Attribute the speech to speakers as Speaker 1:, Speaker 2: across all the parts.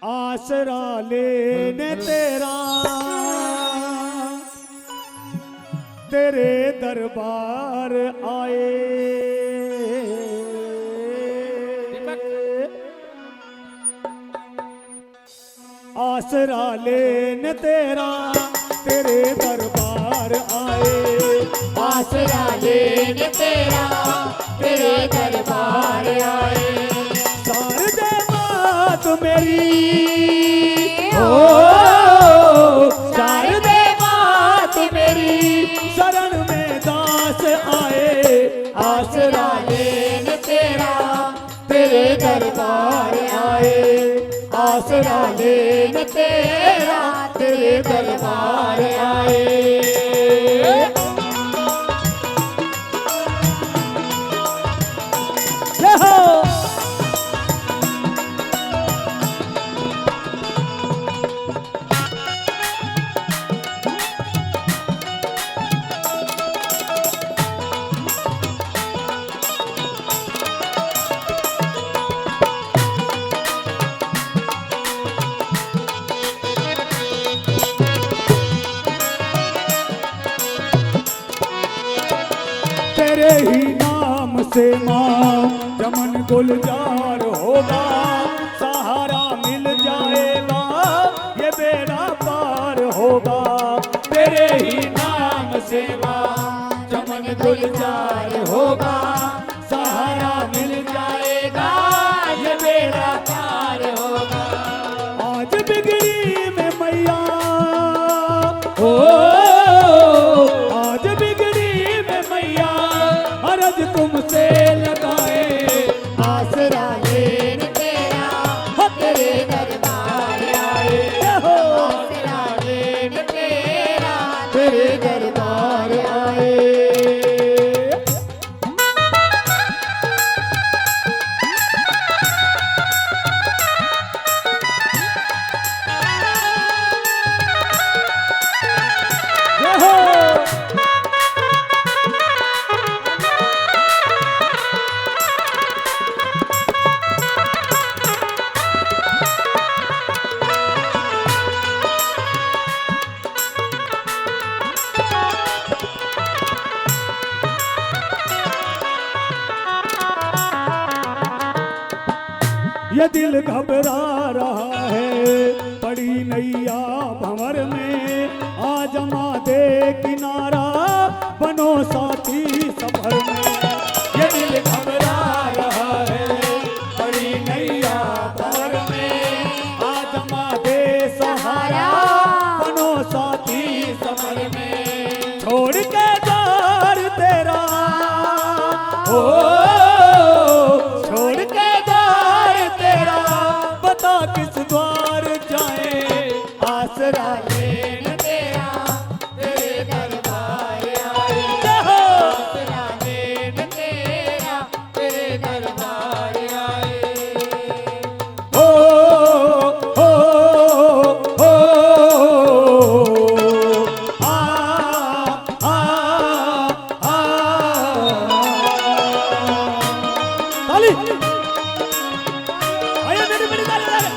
Speaker 1: आसरा लेने तेरा तेरे दरबार आए। आसरा लेने तेरा तेरे दरबार आए।
Speaker 2: आसरा लेने तेरा तेरे दरबार आए।
Speaker 1: शारदे मात मेरी ओ
Speaker 2: शारदे मात मेरी
Speaker 1: शरण में दास आए।
Speaker 2: आसरा लेने तेरा तेरे दरबार आए। आसरा लेने तेरा तेरे दरबार आए।
Speaker 1: तेरे ही नाम से माँ चमन गुलजार होगा। सहारा मिल जाएगा ये बेड़ा पार होगा। तेरे ही नाम से माँ
Speaker 2: चमन गुलजार होगा। सहारा मिल जाएगा ये बेड़ा पार होगा।
Speaker 1: आज बिगड़ी में मैया ओ आज बिगड़ी में मैया अरज तुमसे लगाए।
Speaker 2: आसरा लेने तेरा तेरे दरबार आए। आसरा लेने तेरा तेरे दरबार आए।
Speaker 1: ये दिल घबरा रहा है पड़ी नैया भंवर में। आ जमा दे किनारा बनो साथी सफर में। ये दिल घबरा रहा है पड़ी नैया भंवर में। आ जमा दे सहारा बनो साथी सफर में। छोड़ के द्वार तेरा ओ छोड़ के द्वार तेरा बता किस द्वार जाए। आसरा
Speaker 2: लेने तेरा तेरे दरबार आए। आसरा लेने तेरा तेरे दरबार आए।
Speaker 1: ओ ओ ओ आ आ आ ताली आया मेरी मेरी ताली ताली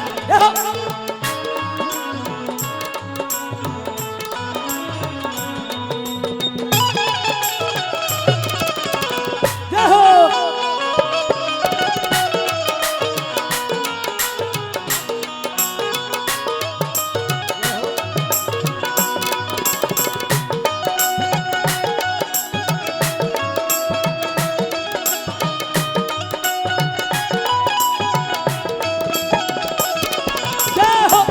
Speaker 1: जय हो जय हो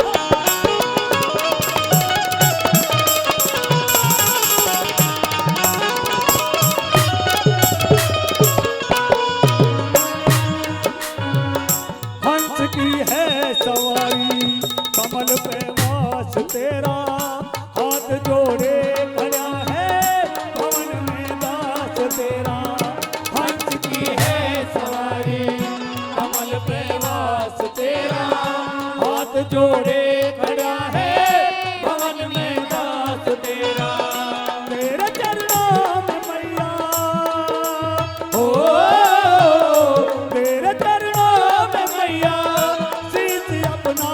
Speaker 1: हंस की है सवारी कमल पे वास तेरा। हाथ जोड़े खड़ा है भवन में दास तेरा। हंस की है सवारी कमल पे वास तेरा। हाथ जोड़े खड़ा है भवन में दास तेरा। तेरे चरणों में मैया ओ तेरे चरणों में मैया शीश अपना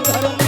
Speaker 1: घर